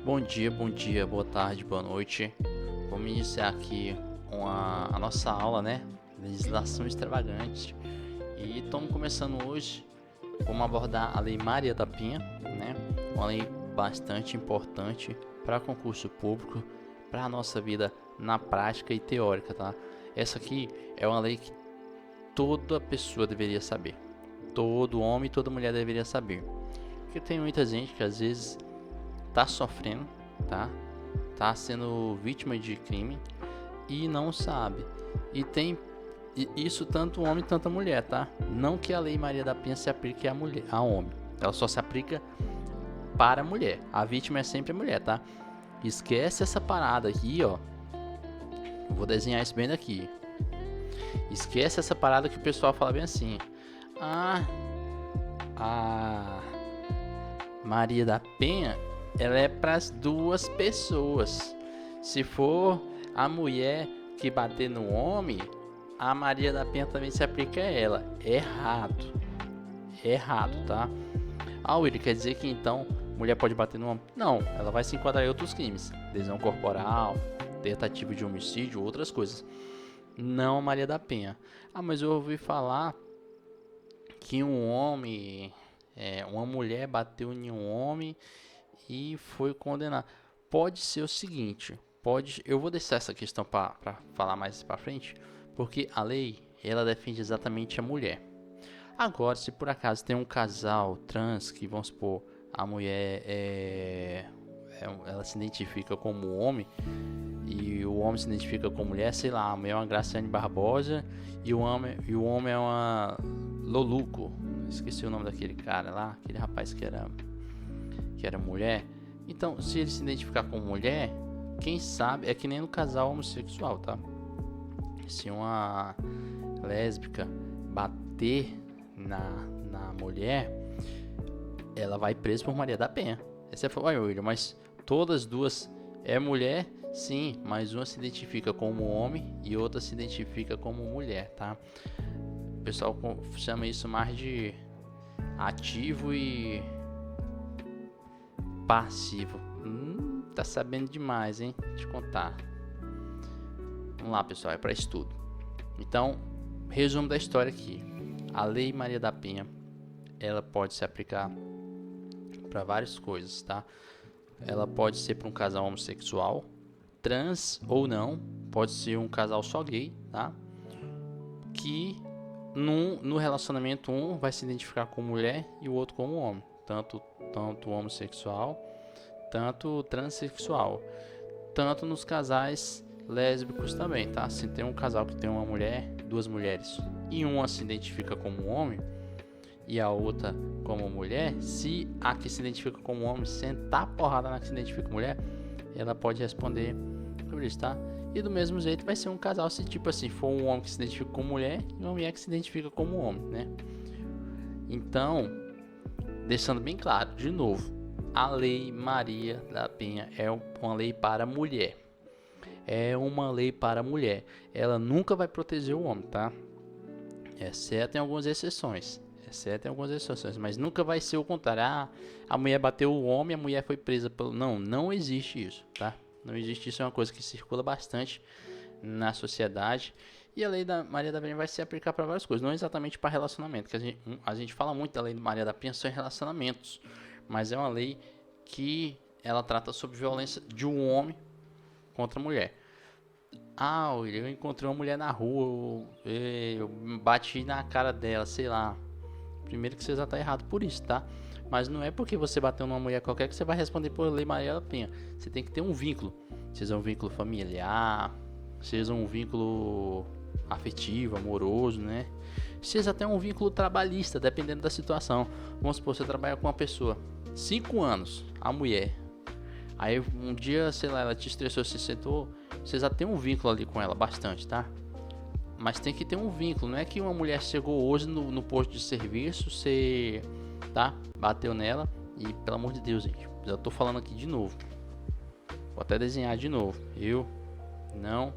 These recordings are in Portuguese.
Bom dia, boa tarde, boa noite. Vamos iniciar aqui a nossa aula, né? Legislação extravagante. E estamos começando hoje. Vamos abordar a Lei Maria da Penha, né? Uma lei bastante importante para concurso público, para a nossa vida na prática e teórica, tá? Essa aqui é uma lei que toda pessoa deveria saber. Todo homem e toda mulher deveria saber. Porque tem muita gente que às vezes tá sofrendo, tá? Tá sendo vítima de crime e não sabe. E tem isso tanto homem quanto mulher, tá? Não que a Lei Maria da Penha se aplique a mulher, a homem. Ela só se aplica para a mulher. A vítima é sempre a mulher, tá? Esquece essa parada aqui, ó. Eu vou desenhar isso bem daqui. Esquece essa parada que o pessoal fala bem assim. A Maria da Penha, ela é para as duas pessoas. Se for a mulher que bater no homem, a Maria da Penha também se aplica a ela. Errado, tá? William, quer dizer que então mulher pode bater no homem? Não, ela vai se enquadrar em outros crimes. Lesão corporal, tentativa de homicídio, outras coisas. Não Maria da Penha. Mas eu ouvi falar que uma mulher bateu em um homem e foi condenado. Pode ser o seguinte, eu vou deixar essa questão para falar mais para frente, porque a lei ela defende exatamente a mulher. Agora, se por acaso tem um casal trans que, vamos supor, a mulher ela se identifica como homem e o homem se identifica como mulher, sei lá, a mulher é uma Graciane Barbosa e o homem é uma Loluco. Esqueci o nome daquele cara lá, aquele rapaz que era mulher. Então, se ele se identificar como mulher, quem sabe, é que nem no casal homossexual, tá? Se uma lésbica bater na mulher, ela vai presa por Maria da Penha. Aí você fala, William, mas todas as duas é mulher? Sim, mas uma se identifica como homem e outra se identifica como mulher, tá? O pessoal chama isso mais de ativo e passivo. Tá sabendo demais, hein? Deixa eu contar. Vamos lá, pessoal, é para estudo. Então, resumo da história aqui. A Lei Maria da Penha, ela pode se aplicar para várias coisas, tá? Ela pode ser para um casal homossexual, trans ou não, pode ser um casal só gay, tá? Que no relacionamento um vai se identificar como mulher e o outro como homem, tanto homossexual, tanto transexual, tanto nos casais lésbicos também, tá? Se tem um casal que tem uma mulher, duas mulheres e uma se identifica como homem e a outra como mulher, se a que se identifica como homem sentar a porrada na que se identifica como mulher, ela pode responder por isso, tá? E do mesmo jeito vai ser um casal se tipo assim, for um homem que se identifica como mulher e uma mulher que se identifica como homem, né? Então, deixando bem claro, de novo, a Lei Maria da Penha é uma lei para mulher. É uma lei para mulher. Ela nunca vai proteger o homem, tá? Exceto em algumas exceções. Mas nunca vai ser o contrário. A mulher bateu o homem, a mulher foi presa pelo... Não existe isso, tá? Não existe isso, é uma coisa que circula bastante na sociedade. E a Lei da Maria da Penha vai se aplicar para várias coisas, não exatamente para relacionamento, que a gente fala muito da Lei da Maria da Penha só em relacionamentos, mas é uma lei que ela trata sobre violência de um homem contra a mulher. Eu encontrei uma mulher na rua, eu bati na cara dela, sei lá. Primeiro que você já tá errado por isso, tá? Mas não é porque você bateu numa mulher qualquer que você vai responder por Lei Maria da Penha. Você tem que ter um vínculo. Seja um vínculo familiar, seja um vínculo afetivo, amoroso, né? Seja até um vínculo trabalhista, dependendo da situação. Vamos supor, você trabalha com uma pessoa 5 anos, a mulher. Aí um dia, sei lá, ela te estressou, se sentou, você já tem um vínculo ali com ela, bastante, tá? Mas tem que ter um vínculo, não é que uma mulher chegou hoje no posto de serviço, você, tá? Bateu nela e, pelo amor de Deus, gente, já tô falando aqui de novo. Vou até desenhar de novo. Eu não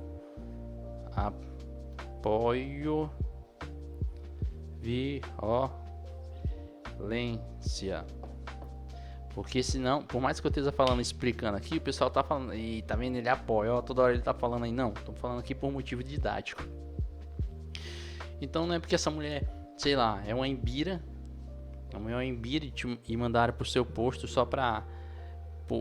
apoio violência. Porque senão, por mais que eu esteja falando, explicando aqui, o pessoal tá falando, e tá vendo, ele apoia, ó, toda hora ele tá falando aí, não, tô falando aqui por motivo didático. Então não é porque essa mulher, sei lá, é uma embira e mandaram pro seu posto só pra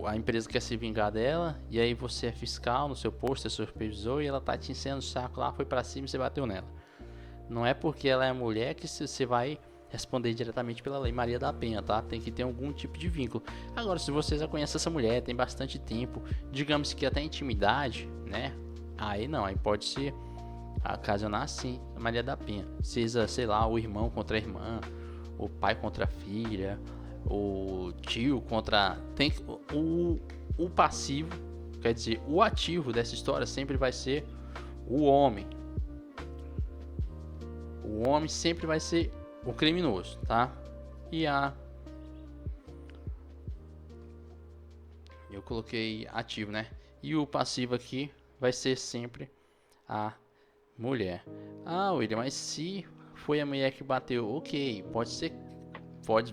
a empresa quer se vingar dela, e aí você é fiscal no seu posto, é supervisor, e ela tá te enchendo o saco lá, foi pra cima e você bateu nela. Não é porque ela é mulher que você vai responder diretamente pela Lei Maria da Penha, tá? Tem que ter algum tipo de vínculo. Agora, se você já conhece essa mulher, tem bastante tempo, digamos que até intimidade, né? Aí não, aí pode ser ocasionar assim, a Maria da Penha. Seja, sei lá, o irmão contra a irmã, o pai contra a filha, o tio contra... o passivo, quer dizer, o ativo dessa história sempre vai ser o homem. O homem sempre vai ser o criminoso, tá? Eu coloquei ativo, né? E o passivo aqui vai ser sempre a mulher. Ah, William, mas se foi a mulher que bateu, ok,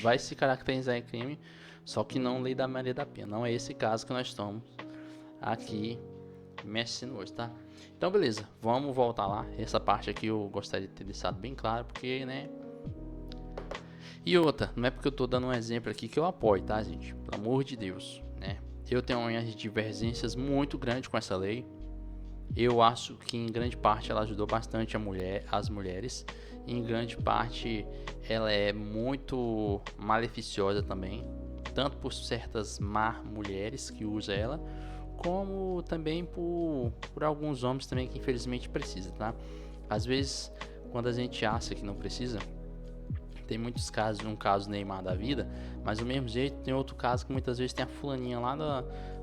vai se caracterizar em crime, só que não lei da Maria da Penha. Não é esse caso que nós estamos aqui mexendo hoje, tá? Então, beleza, vamos voltar lá. Essa parte aqui eu gostaria de ter deixado bem claro, porque, né? E outra, não é porque eu tô dando um exemplo aqui que eu apoio, tá, gente? Pelo amor de Deus, né? Eu tenho umas divergências muito grandes com essa lei. Eu acho que em grande parte ela ajudou bastante as mulheres. Em grande parte ela é muito maleficiosa também, tanto por certas má mulheres que usam ela, como também por alguns homens também que infelizmente precisam, tá? Às vezes, quando a gente acha que não precisa, tem muitos casos, um caso Neymar da vida, mas do mesmo jeito tem outro caso que muitas vezes tem a fulaninha lá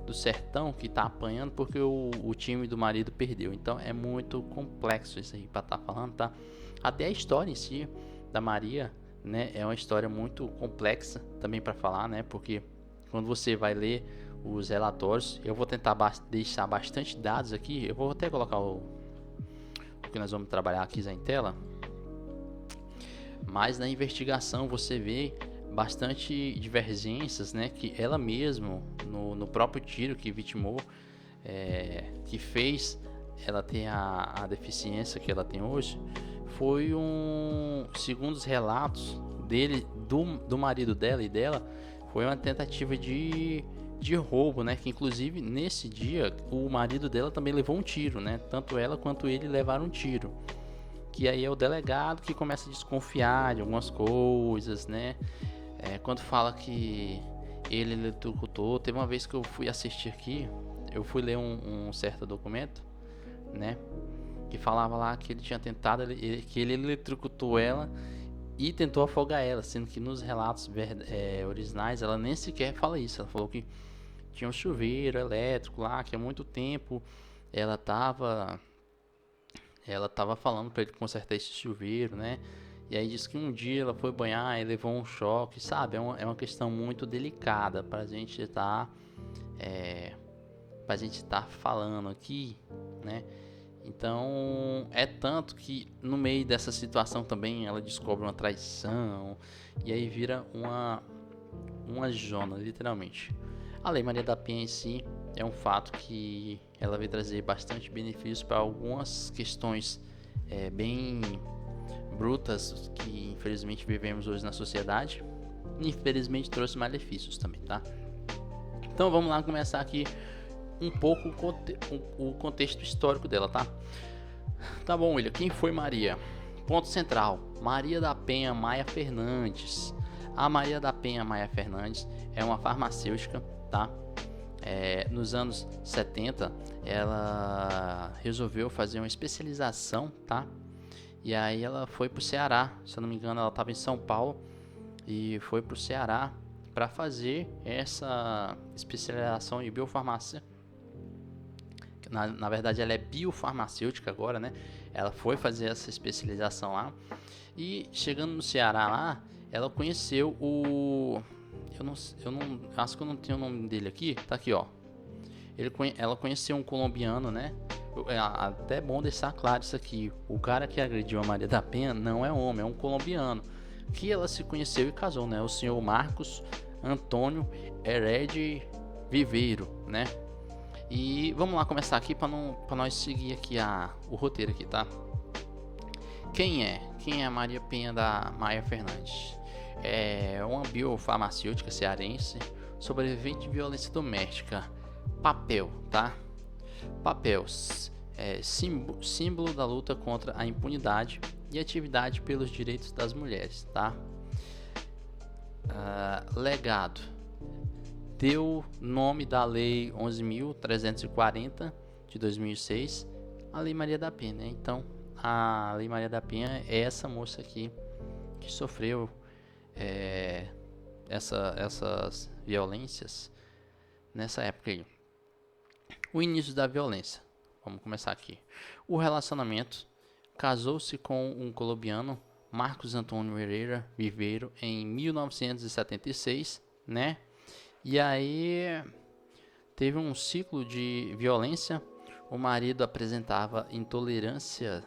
do sertão que tá apanhando porque o time do marido perdeu. Então é muito complexo isso aí pra tá falando, tá? Até a história em si da Maria, né, é uma história muito complexa também para falar, né? Porque quando você vai ler os relatórios, eu vou tentar deixar bastante dados aqui. Eu vou até colocar o que nós vamos trabalhar aqui em tela. Mas na investigação você vê bastante divergências, né? Que ela mesma, no próprio tiro que vitimou, que fez ela ter a deficiência que ela tem hoje, foi segundo os relatos dele, do marido dela e dela, foi uma tentativa de roubo, né? Que inclusive nesse dia o marido dela também levou um tiro, né? Tanto ela quanto ele levaram um tiro. Que aí é o delegado que começa a desconfiar de algumas coisas, né? Quando fala que ele eletrocutou, teve uma vez que eu fui assistir aqui, eu fui ler um certo documento, né? Que falava lá que ele tinha tentado, que ele eletrocutou ela e tentou afogar ela, sendo que nos relatos originais ela nem sequer fala isso. Ela falou que tinha um chuveiro elétrico lá, que há muito tempo ela tava falando para ele consertar esse chuveiro, né? E aí disse que um dia ela foi banhar e levou um choque, sabe? É uma questão muito delicada pra gente estar falando aqui, né? Então é tanto que no meio dessa situação também ela descobre uma traição e aí vira uma zona, literalmente. A Lei Maria da Penha em si é um fato que ela vai trazer bastante benefícios para algumas questões bem brutas que infelizmente vivemos hoje na sociedade. Infelizmente trouxe malefícios também, tá? Então vamos lá começar aqui um pouco o contexto histórico dela, tá? Tá bom, William, quem foi Maria? Ponto central, Maria da Penha Maia Fernandes. A Maria da Penha Maia Fernandes é uma farmacêutica, tá? Nos anos 70 ela resolveu fazer uma especialização, tá? E aí ela foi pro Ceará, se eu não me engano ela estava em São Paulo e foi pro Ceará para fazer essa especialização em biofarmácia. Na verdade ela é biofarmacêutica agora, né? Ela foi fazer essa especialização lá e chegando no Ceará lá, ela conheceu eu não acho que eu não tenho o nome dele aqui, tá aqui, ó. Ela conheceu um colombiano, né? Até é bom deixar claro isso aqui. O cara que agrediu a Maria da Penha não é homem, é um colombiano que ela se conheceu e casou, né? O senhor Marcos Antônio Hered Viveiro, né? E vamos lá começar aqui para nós seguir aqui o roteiro aqui, tá? Quem é a Maria Penha da Maia Fernandes? É uma biofarmacêutica cearense, sobrevivente de violência doméstica. Papel, tá? Papel, símbolo da luta contra a impunidade e atividade pelos direitos das mulheres, tá? Legado, deu nome da Lei 11.340 de 2006, a Lei Maria da Penha, né? Então, a Lei Maria da Penha é essa moça aqui que sofreu essas violências nessa época aí. O início da violência. Vamos começar aqui. O relacionamento. Casou-se com um colombiano, Marcos Antônio Herrera Viveiro, em 1976, né? E aí teve um ciclo de violência. O marido apresentava intolerância,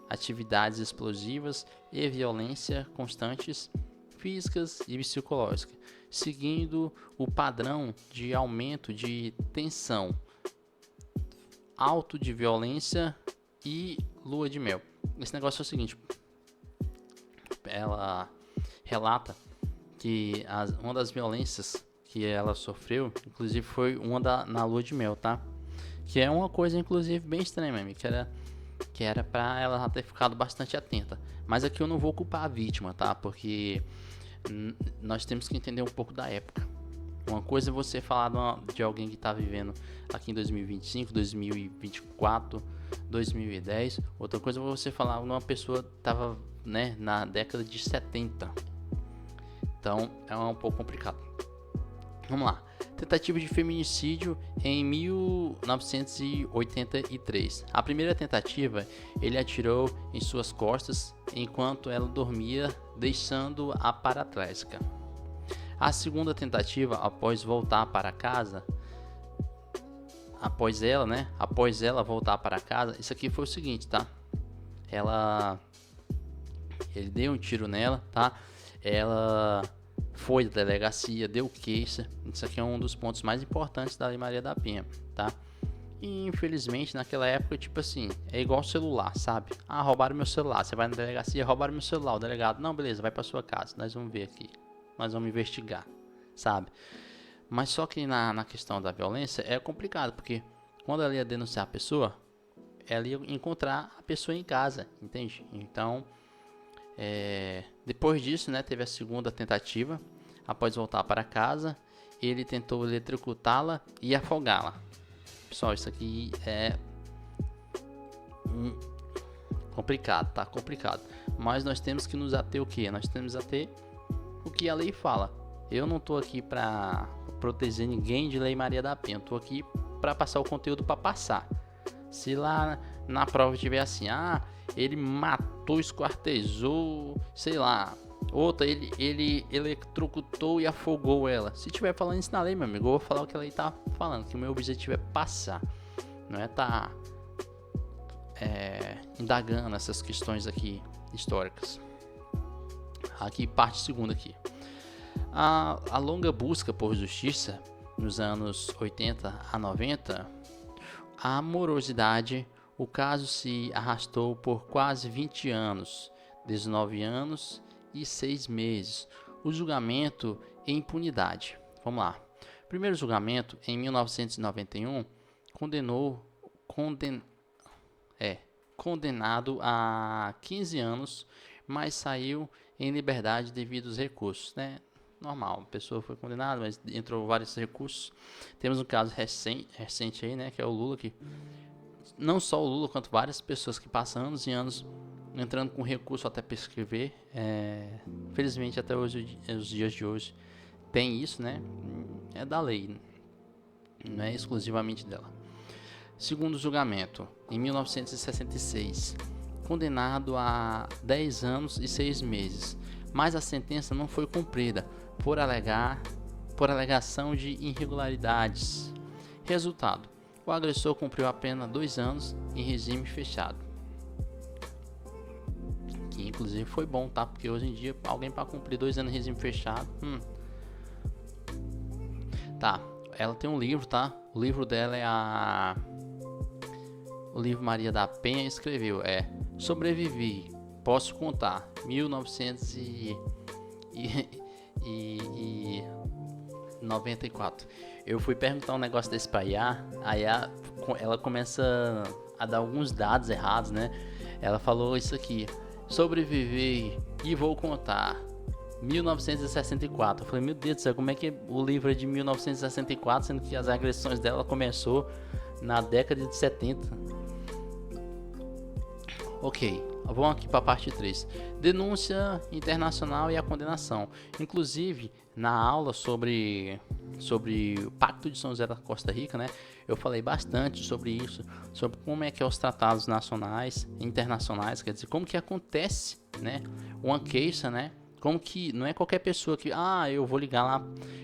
atividades explosivas e violência constantes, físicas e psicológicas, seguindo o padrão de aumento de tensão, alto de violência e lua de mel. Esse negócio é o seguinte: ela relata que uma das violências que ela sofreu, inclusive, foi na lua de mel, tá? Que é uma coisa, inclusive, bem estranha mesmo, que era pra ela ter ficado bastante atenta. Mas aqui eu não vou culpar a vítima, tá? Porque nós temos que entender um pouco da época. Uma coisa é você falar de alguém que está vivendo aqui em 2025, 2024, 2010. Outra coisa é você falar de uma pessoa que estava, né, na década de 70. Então é um pouco complicado. Vamos lá. Tentativa de feminicídio em 1983. A primeira tentativa, ele atirou em suas costas enquanto ela dormia, deixando-a paraplégica. A segunda tentativa, após voltar para casa, após ela voltar para casa, isso aqui foi o seguinte, tá? Ele deu um tiro nela, tá? Ela foi da delegacia, deu queixa. Isso aqui é um dos pontos mais importantes da Lei Maria da Penha, tá? E infelizmente naquela época, tipo assim, é igual celular, sabe? Roubaram meu celular. Você vai na delegacia, roubaram meu celular. O delegado, não, beleza, vai para sua casa, nós vamos ver aqui. Nós vamos investigar, sabe? Mas só que na questão da violência é complicado, porque quando ela ia denunciar a pessoa, ela ia encontrar a pessoa em casa, entende? Então, depois disso, né, teve a segunda tentativa. Após voltar para casa, ele tentou eletrocutá-la e afogá-la. Pessoal, isso aqui é complicado, tá? Complicado. Mas nós temos que nos ater o quê? Nós temos que ater o que a lei fala. Eu não tô aqui para proteger ninguém de Lei Maria da Penha. Eu tô aqui para passar o conteúdo para passar. Se lá na prova tiver assim, ele matou, esquartejou, sei lá, outra, ele eletrocutou e afogou ela. Se tiver falando isso na lei, meu amigo, eu vou falar o que a lei tá falando, que o meu objetivo é passar, não é indagando essas questões aqui históricas. Aqui, parte segunda aqui. A longa busca por justiça nos anos 80 a 90, a morosidade, o caso se arrastou por quase 20 anos, 19 anos e 6 meses. O julgamento e impunidade. Vamos lá. Primeiro julgamento, em 1991, condenado a 15 anos, mas saiu em liberdade devido aos recursos, né? Normal, a pessoa foi condenada, mas entrou vários recursos. Temos um caso recente aí, né, que é o Lula, que não só o Lula, quanto várias pessoas que passam anos e anos entrando com recurso até prescrever. Felizmente até hoje, os dias de hoje, tem isso, né? É da lei, não é exclusivamente dela. Segundo julgamento, em 1966, condenado a 10 anos e 6 meses, mas a sentença não foi cumprida por alegação de irregularidades. Resultado: o agressor cumpriu apenas 2 anos em regime fechado. aqui. Inclusive foi bom, tá? Porque hoje em dia alguém para cumprir 2 anos de regime fechado. Tá, ela tem um livro, tá? O livro dela é o livro Maria da Penha escreveu. Sobrevivi, posso contar. 1994. Eu fui perguntar um negócio desse pra Iá. A Iá, ela começa a dar alguns dados errados, né? Ela falou isso aqui: sobrevivi e vou contar. 1964. Eu falei, meu Deus do céu, como é que o livro é de 1964, sendo que as agressões dela começou na década de 70? Ok, vamos aqui para a parte 3. Denúncia internacional e a condenação. Inclusive, na aula sobre o Pacto de São José da Costa Rica, né? Eu falei bastante sobre isso, sobre como é que é os tratados nacionais, internacionais, quer dizer, como que acontece, né? Uma queixa, né? Como que não é qualquer pessoa que, eu vou ligar lá,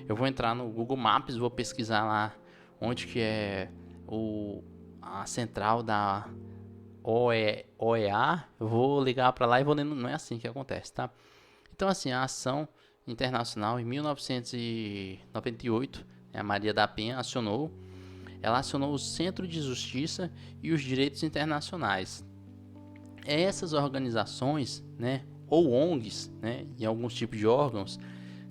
eu vou entrar no Google Maps, vou pesquisar lá onde que é a central da OEA, eu vou ligar para lá e vou ler. Não é assim que acontece, tá? Então, assim, a ação internacional em 1998, a Maria da Penha acionou o Centro de Justiça e os Direitos Internacionais. Essas organizações, né, ou ONGs, né, e alguns tipos de órgãos,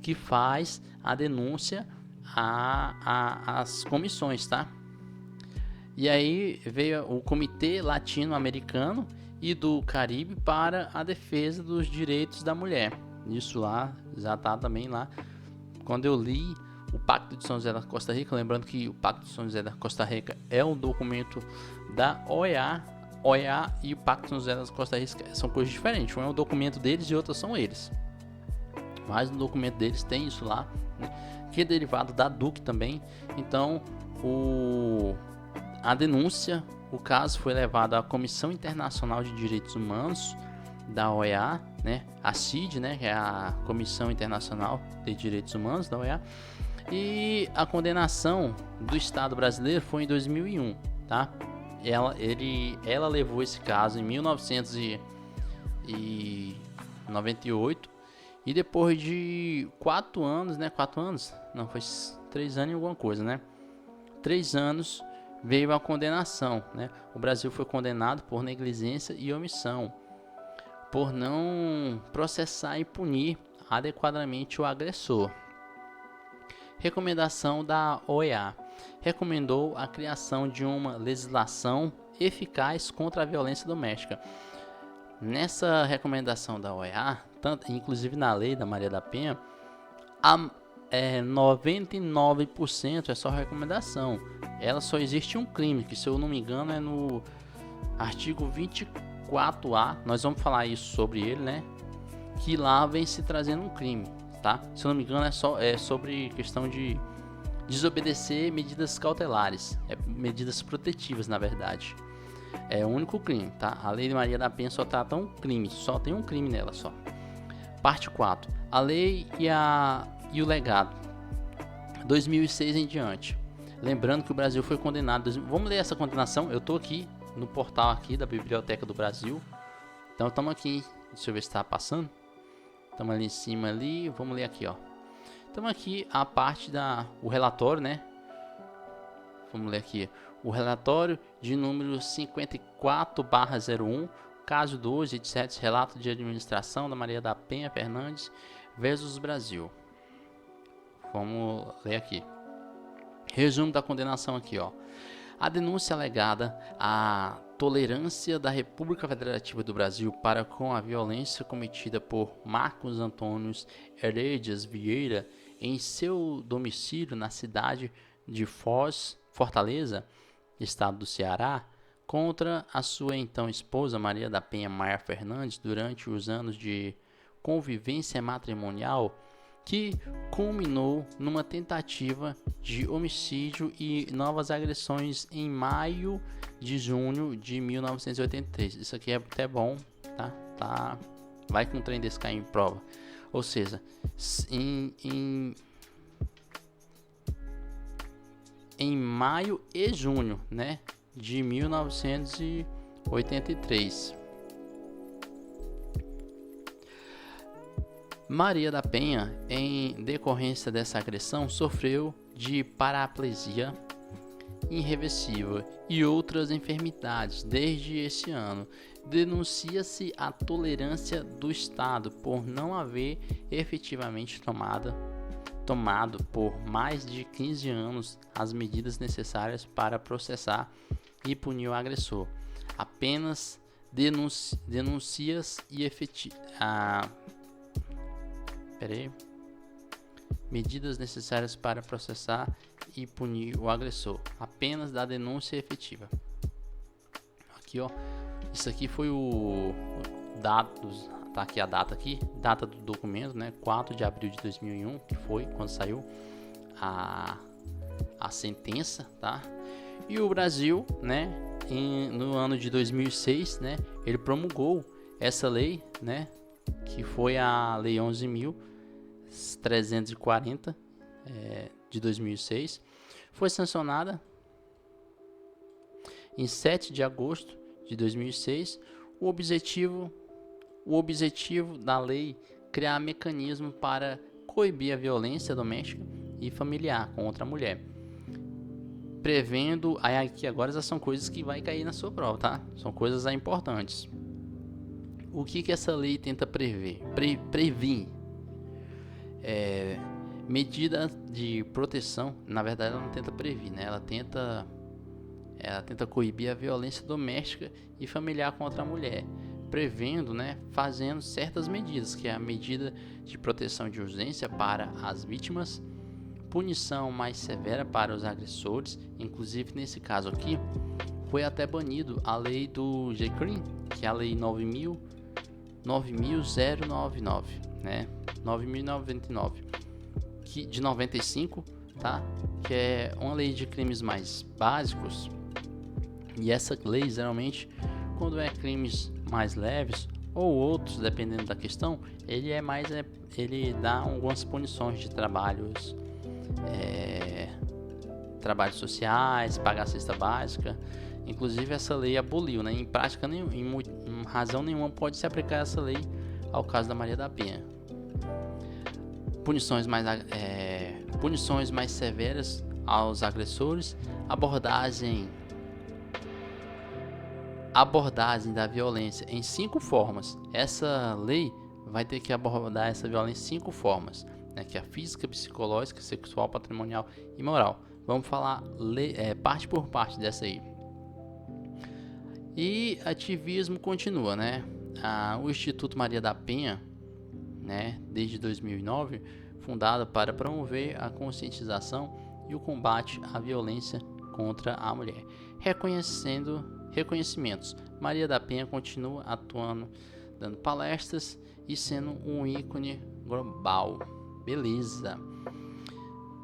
que faz a denúncia às comissões, tá? E aí veio o Comitê Latino-Americano e do Caribe para a defesa dos direitos da mulher. Isso lá, já tá também lá. Quando eu li o Pacto de São José da Costa Rica, lembrando que o Pacto de São José da Costa Rica é um documento da OEA e o Pacto de São José da Costa Rica são coisas diferentes. Um é um documento deles e outros são eles. Mas no documento deles tem isso lá, né, que é derivado da DUC também. Então, a denúncia, o caso foi levado à Comissão Internacional de Direitos Humanos da OEA, né, a CID, né, que é a Comissão Internacional de Direitos Humanos da OEA, e a condenação do Estado brasileiro foi em 2001, tá? Ela levou esse caso em 1998 e depois de 4 anos, né? 4 anos? Não, foi 3 anos e alguma coisa, né? 3 anos veio a condenação, né? O Brasil foi condenado por negligência e omissão, por não processar e punir adequadamente o agressor. Recomendação da OEA. Recomendou a criação de uma legislação eficaz contra a violência doméstica. Nessa recomendação da OEA, inclusive na lei da Maria da Penha, 99% é só recomendação. Ela só existe um crime, que se eu não me engano é no artigo 24A, nós vamos falar isso sobre ele, né? Que lá vem se trazendo um crime, tá? Se eu não me engano é sobre questão de desobedecer medidas cautelares, medidas protetivas, na verdade. É o único crime, tá? A lei de Maria da Penha só trata um crime, só tem um crime nela só. Parte 4. A lei e o legado. 2006 em diante. Lembrando que o Brasil foi condenado. Vamos ler essa condenação. Eu tô aqui no portal aqui da Biblioteca do Brasil. Então estamos aqui. Deixa eu ver se está passando. Estamos ali em cima ali. Vamos ler aqui, ó. Estamos aqui a parte o relatório, né? Vamos ler aqui. O relatório de número 54/01, caso 2 de 7, relato de administração da Maria da Penha Fernandes versus Brasil. Vamos ler aqui. Resumo da condenação aqui, ó. A denúncia alegada à tolerância da República Federativa do Brasil para com a violência cometida por Marcos Antônio Heredias Vieira em seu domicílio na cidade de Foz, Fortaleza, estado do Ceará, contra a sua então esposa Maria da Penha Maia Fernandes durante os anos de convivência matrimonial, que culminou numa tentativa de homicídio e novas agressões em maio de junho de 1983. Isso aqui é até bom, tá? Vai com um trem desse cair em prova. Ou seja, em maio e junho, né, de 1983. Maria da Penha, em decorrência dessa agressão, sofreu de paraplegia irreversível e outras enfermidades. Desde esse ano, denuncia-se a tolerância do Estado por não haver efetivamente tomado por mais de 15 anos as medidas necessárias para processar e punir o agressor. Apenas denúncias e medidas necessárias para processar e punir o agressor. Apenas da denúncia efetiva. Aqui, ó. Isso aqui foi o dados. Tá aqui a data aqui. Data do documento, né? 4 de abril de 2001, que foi quando saiu a sentença, tá? E o Brasil, né? No ano de 2006, né? Ele promulgou essa lei, né? Que foi a Lei 11.340 de 2006, foi sancionada em 7 de agosto de 2006. O objetivo da lei criar mecanismo para coibir a violência doméstica e familiar contra a mulher, prevendo, aqui agora já são coisas que vai cair na sua prova, tá? São coisas importantes. O que essa lei tenta previr? Medida de proteção. Na verdade, ela não tenta prevenir, né? Ela tenta coibir a violência doméstica e familiar contra a mulher, prevendo, né, fazendo certas medidas, que é a medida de proteção de urgência para as vítimas, punição mais severa para os agressores. Inclusive, nesse caso aqui, foi até banido a lei do G-Crime, que é a lei 9.099, né? 9.099, que de 95, tá? Que é uma lei de crimes mais básicos. E essa lei, geralmente, quando é crimes mais leves ou outros, dependendo da questão, ele dá algumas punições de trabalhos sociais, pagar a cesta básica. Inclusive, essa lei aboliu, né? Em prática, em razão nenhuma pode se aplicar essa lei ao caso da Maria da Penha. Punições mais severas aos agressores, abordagem da violência em 5 formas. Essa lei vai ter que abordar essa violência em 5 formas, né? Que é a física, psicológica, sexual, patrimonial e moral. Vamos falar parte por parte dessa aí. E ativismo continua, né? O Instituto Maria da Penha, né, desde 2009, fundado para promover a conscientização e o combate à violência contra a mulher. Reconhecimentos. Maria da Penha continua atuando, dando palestras e sendo um ícone global. Beleza.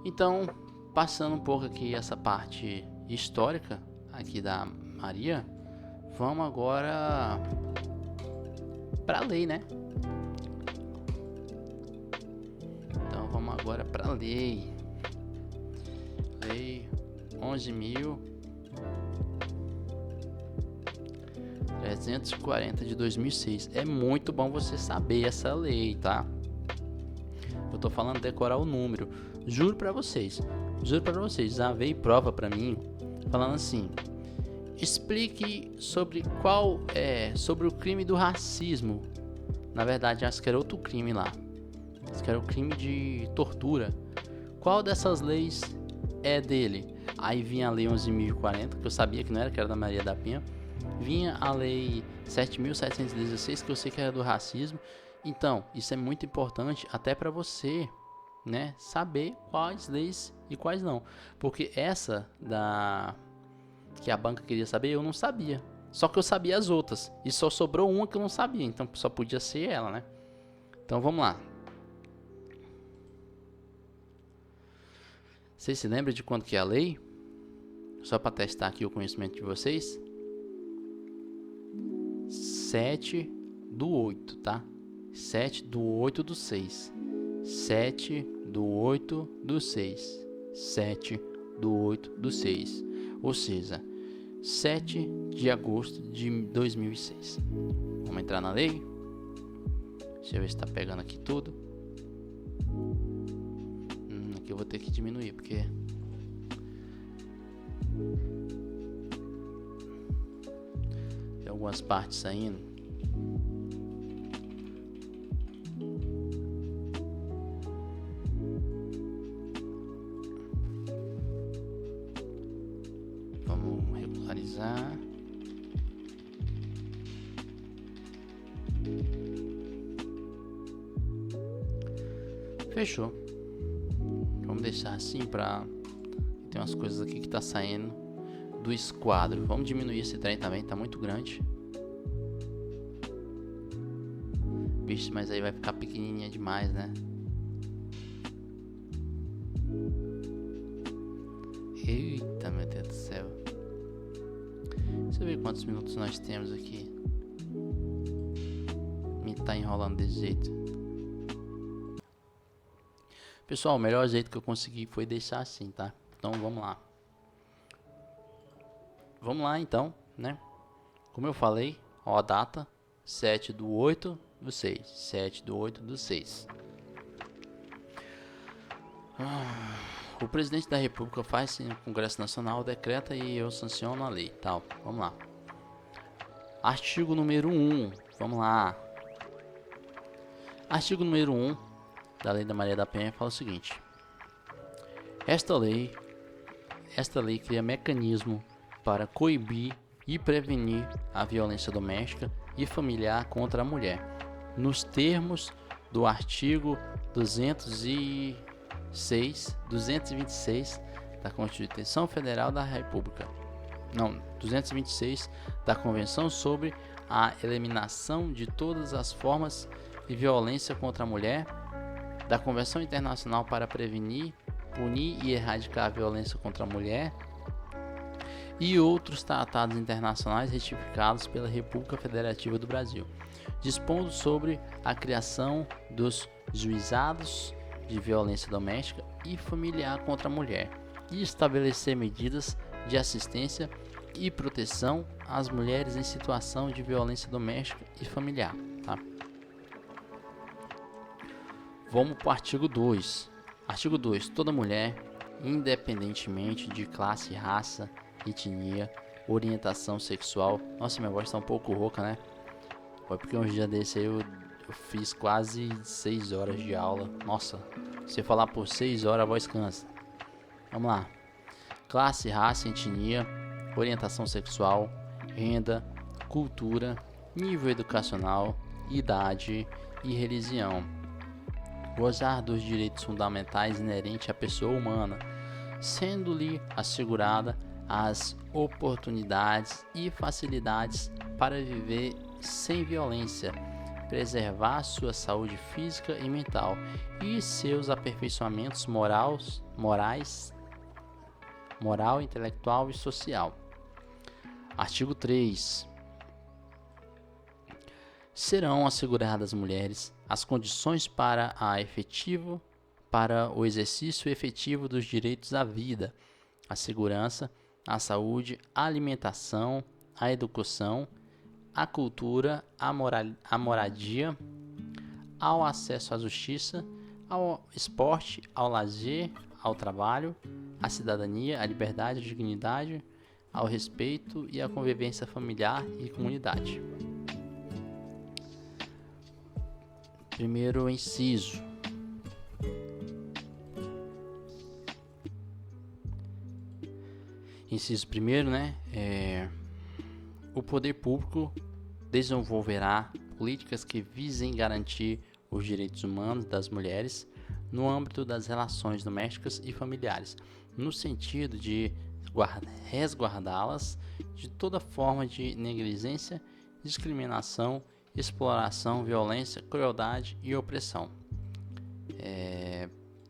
Então, passando um pouco aqui essa parte histórica aqui da Maria, vamos agora para a lei, né? Então vamos agora para a lei. Lei 11.340 de 2006. É muito bom você saber essa lei, tá? Eu tô falando decorar o número. Juro para vocês, já veio prova para mim falando assim: explique sobre sobre o crime do racismo. Na verdade, acho que era outro crime lá. Acho que era o crime de tortura. Qual dessas leis é dele? Aí vinha a lei 11.040, que eu sabia que não era, que era da Maria da Penha. Vinha a lei 7.716, que eu sei que era do racismo. Então, isso é muito importante até para você, né, saber quais leis e quais não. Porque essa que a banca queria saber, eu não sabia. Só que eu sabia as outras. E só sobrou uma que eu não sabia. Então só podia ser ela, né? Então vamos lá. Vocês se lembram de quando que é a lei? Só para testar aqui o conhecimento de vocês. 7/8, tá? 7/8/6. 7/8/6. 7/8/6. Ou seja, 7 de agosto de 2006. Vamos entrar na lei. Deixa eu ver se está pegando aqui tudo. Aqui eu vou ter que diminuir, porque tem algumas partes saindo. Vamos regularizar. Fechou. Vamos deixar assim pra... Tem umas coisas aqui que tá saindo do esquadro. Vamos diminuir esse trem também, tá muito grande. Vixe, mas aí vai ficar pequenininha demais, né? Eita, meu Deus do céu. Deixa eu ver quantos minutos nós temos aqui. Me tá enrolando desse jeito. Pessoal, o melhor jeito que eu consegui foi deixar assim, tá? Então vamos lá. Vamos lá então, né? Como eu falei, ó a data, 7/8/6. 7/8/6. O presidente da República faz no Congresso Nacional, decreta e eu sanciono a lei, tal. Vamos lá. Artigo número 1. Vamos lá. Artigo número 1 da Lei da Maria da Penha fala o seguinte: Esta lei cria mecanismo para coibir e prevenir a violência doméstica e familiar contra a mulher, nos termos do artigo 226 da Constituição Federal da República. 226 da Convenção sobre a Eliminação de todas as formas de violência contra a mulher, da Convenção Internacional para prevenir, punir e erradicar a violência contra a mulher e outros tratados internacionais ratificados pela República Federativa do Brasil, dispondo sobre a criação dos juizados de violência doméstica e familiar contra a mulher e estabelecer medidas de assistência e proteção às mulheres em situação de violência doméstica e familiar, tá? Vamos para o artigo 2. Artigo 2. Toda mulher, independentemente de classe, raça, etnia, orientação sexual... Nossa, minha voz está um pouco rouca, né? Foi porque um dia desse aí eu fiz quase 6 horas de aula. Nossa, se eu falar por 6 horas a voz cansa. Vamos lá. Classe, raça, etnia, orientação sexual, renda, cultura, nível educacional, idade e religião. Gozar dos direitos fundamentais inerentes à pessoa humana, sendo-lhe assegurada as oportunidades e facilidades para viver sem violência, preservar sua saúde física e mental e seus aperfeiçoamentos moral, intelectual e social. Artigo 3. Serão asseguradas às mulheres as condições para o exercício efetivo dos direitos à vida, à segurança, à saúde, à alimentação, à educação, à cultura, à moradia, ao acesso à justiça, ao esporte, ao lazer, ao trabalho, à cidadania, à liberdade, à dignidade, ao respeito e à convivência familiar e comunidade. Primeiro inciso. Inciso primeiro, né? O poder público desenvolverá políticas que visem garantir os direitos humanos das mulheres no âmbito das relações domésticas e familiares, no sentido de resguardá-las de toda forma de negligência, discriminação, exploração, violência, crueldade e opressão.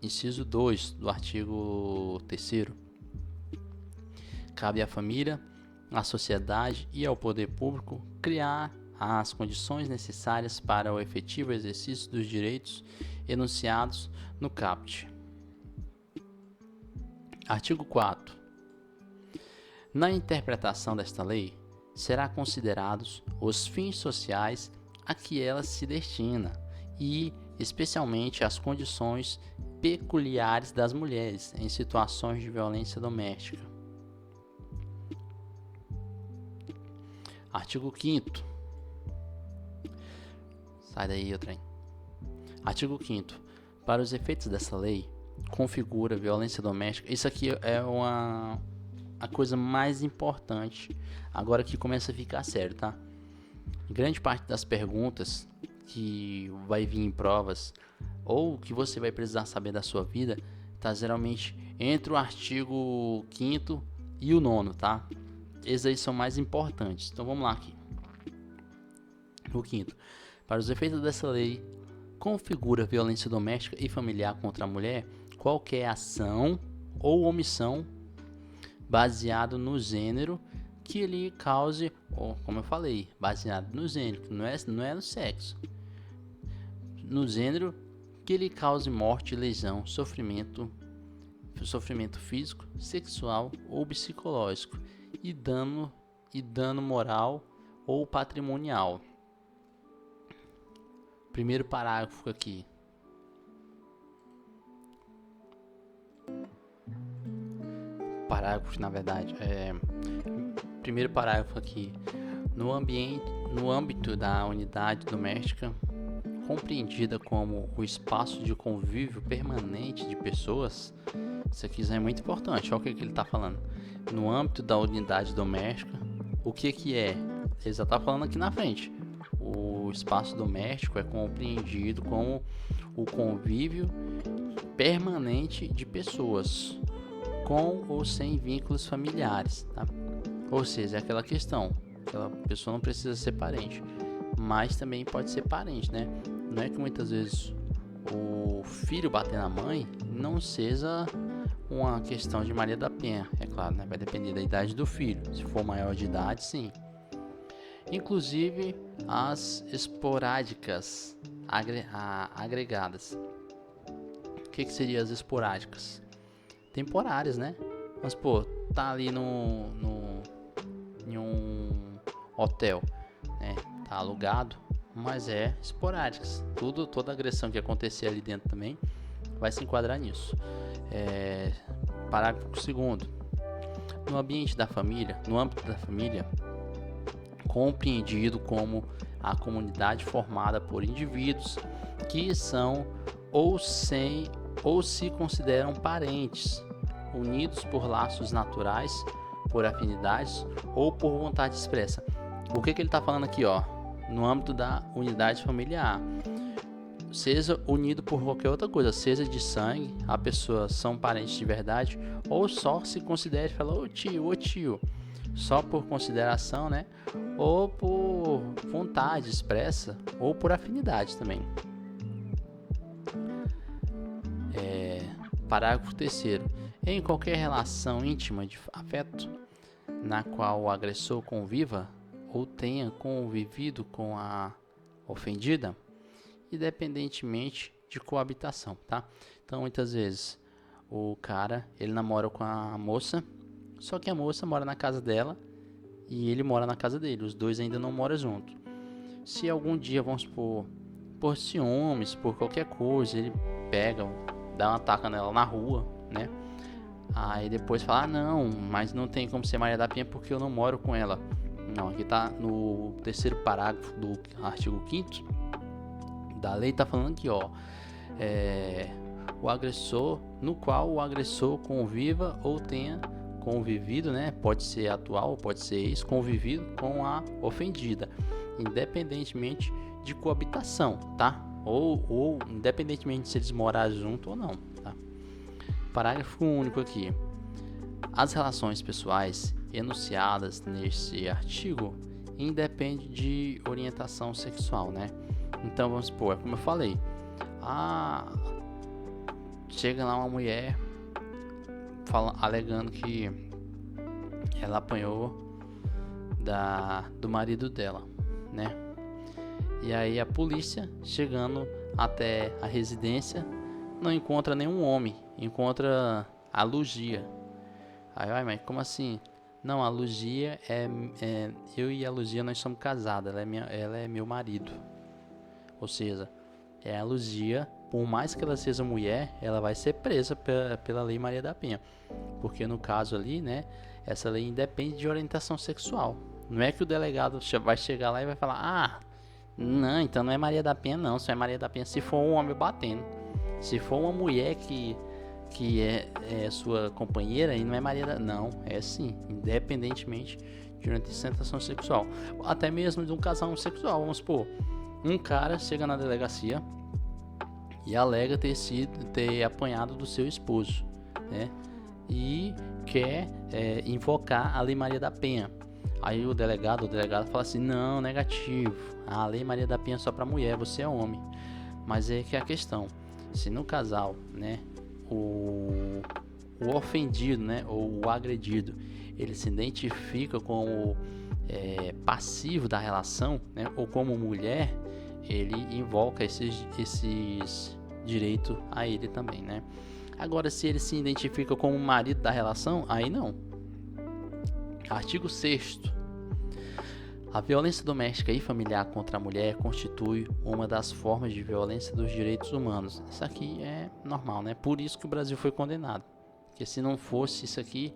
Inciso 2 do artigo 3º. Cabe à família, à sociedade e ao poder público criar as condições necessárias para o efetivo exercício dos direitos enunciados no caput. Artigo 4. Na interpretação desta lei, será considerados os fins sociais a que ela se destina e especialmente as condições peculiares das mulheres em situações de violência doméstica. Artigo 5º. Sai daí, trem. Artigo 5º. Para os efeitos dessa lei, configura violência doméstica. Isso aqui é a coisa mais importante. Agora que começa a ficar sério, tá? Grande parte das perguntas que vai vir em provas ou que você vai precisar saber da sua vida tá geralmente entre o artigo 5º e o 9º, tá? Esses aí são mais importantes. Então vamos lá aqui. O 5º. Para os efeitos dessa lei, configura violência doméstica e familiar contra a mulher qualquer ação ou omissão baseado no gênero que lhe cause, ou como eu falei, baseado no gênero, que não é no sexo, no gênero que lhe cause morte, lesão, sofrimento físico, sexual ou psicológico e dano moral ou patrimonial. Primeiro parágrafo aqui. Parágrafo, na verdade, primeiro parágrafo aqui. No âmbito da unidade doméstica, compreendida como o espaço de convívio permanente de pessoas, isso aqui é muito importante. Olha o que ele está falando. No âmbito da unidade doméstica, o que é? Ele já está falando aqui na frente. O espaço doméstico é compreendido como o convívio permanente de pessoas, com ou sem vínculos familiares, tá? Ou seja, é aquela questão, aquela pessoa não precisa ser parente, mas também pode ser parente, né? Não é que muitas vezes o filho bater na mãe não seja uma questão de Maria da Penha, é claro, né? Vai depender da idade do filho. Se for maior de idade, sim. Inclusive as esporádicas agregadas. O que seriam as esporádicas? Temporárias, né? Mas, tá ali em um hotel, né? Tá alugado, mas é esporádicas. Toda agressão que acontecer ali dentro também vai se enquadrar nisso. Parágrafo 2º. No âmbito da família, compreendido como a comunidade formada por indivíduos que são ou se consideram parentes, unidos por laços naturais, por afinidades ou por vontade expressa. O que ele está falando aqui, ó? No âmbito da unidade familiar, seja unido por qualquer outra coisa, seja de sangue, a pessoa são parentes de verdade, ou só se considere e fala, ô tio, só por consideração, né? Ou por vontade expressa, ou por afinidade também. Parágrafo 3º. Em qualquer relação íntima de afeto, na qual o agressor conviva ou tenha convivido com a ofendida, independentemente de coabitação, tá? Então, muitas vezes, o cara, ele namora com a moça, só que a moça mora na casa dela e ele mora na casa dele. Os dois ainda não moram juntos. Se algum dia, vamos supor, por ciúmes, por qualquer coisa, ele pega, dá uma taca nela na rua, né? Aí depois fala, não, mas não tem como ser Maria da Penha porque eu não moro com ela. Não, aqui tá no 3º parágrafo do artigo 5º da lei, tá falando aqui, ó, o agressor, no qual o agressor conviva ou tenha convivido, né? Pode ser atual, pode ser ex-convivido com a ofendida, independentemente de coabitação, tá? Ou independentemente se eles morarem junto ou não, tá? Parágrafo único aqui. As relações pessoais enunciadas neste artigo independem de orientação sexual, né? Então vamos supor, como eu falei, chega lá uma mulher alegando que ela apanhou do marido dela, né? E aí a polícia, chegando até a residência, não encontra nenhum homem, encontra a Lugia. Aí, mas como assim? Não, a Lugia eu e a Lugia nós somos casados, ela é meu marido. Ou seja, A Luzia, por mais que ela seja mulher, ela vai ser presa pela Lei Maria da Penha. Porque no caso ali, né, essa lei independe de orientação sexual. Não é que o delegado vai chegar lá e vai falar: não, então não é Maria da Penha não, só é Maria da Penha se for um homem batendo. Se for uma mulher que é sua companheira, e não é Maria da... Não, é sim, independentemente de orientação sexual. Até mesmo de um casal homossexual, vamos supor. Um cara chega na delegacia e alega ter apanhado do seu esposo, né? E quer invocar a Lei Maria da Penha. Aí o delegado fala assim: não, negativo, a Lei Maria da Penha é só para mulher, você é homem. Mas é que é a questão, se no casal, né, o ofendido, né, ou o agredido, ele se identifica como passivo da relação, né, ou como mulher, ele invoca esses direitos a ele também, né? Agora, se ele se identifica como marido da relação, aí não. Artigo 6º. A violência doméstica e familiar contra a mulher constitui uma das formas de violência dos direitos humanos. Isso aqui é normal, né? Por isso que o Brasil foi condenado. Porque se não fosse isso aqui,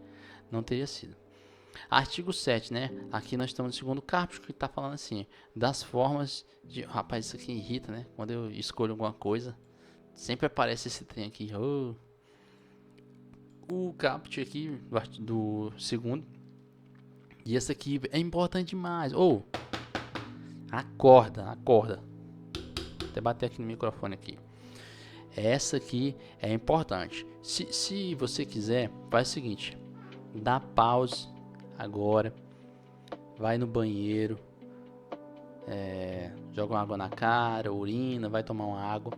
não teria sido. Artigo 7, né? Aqui nós estamos no segundo capítulo que está falando assim, das formas de... Rapaz, isso aqui irrita, né? Quando eu escolho alguma coisa, sempre aparece esse trem aqui. O capítulo aqui do segundo. E esse aqui é importante demais. Acorda. Até bater aqui no microfone aqui. Essa aqui é importante. Se você quiser, faz o seguinte. Dá pause agora. Vai no banheiro. Joga uma água na cara, urina, vai tomar uma água.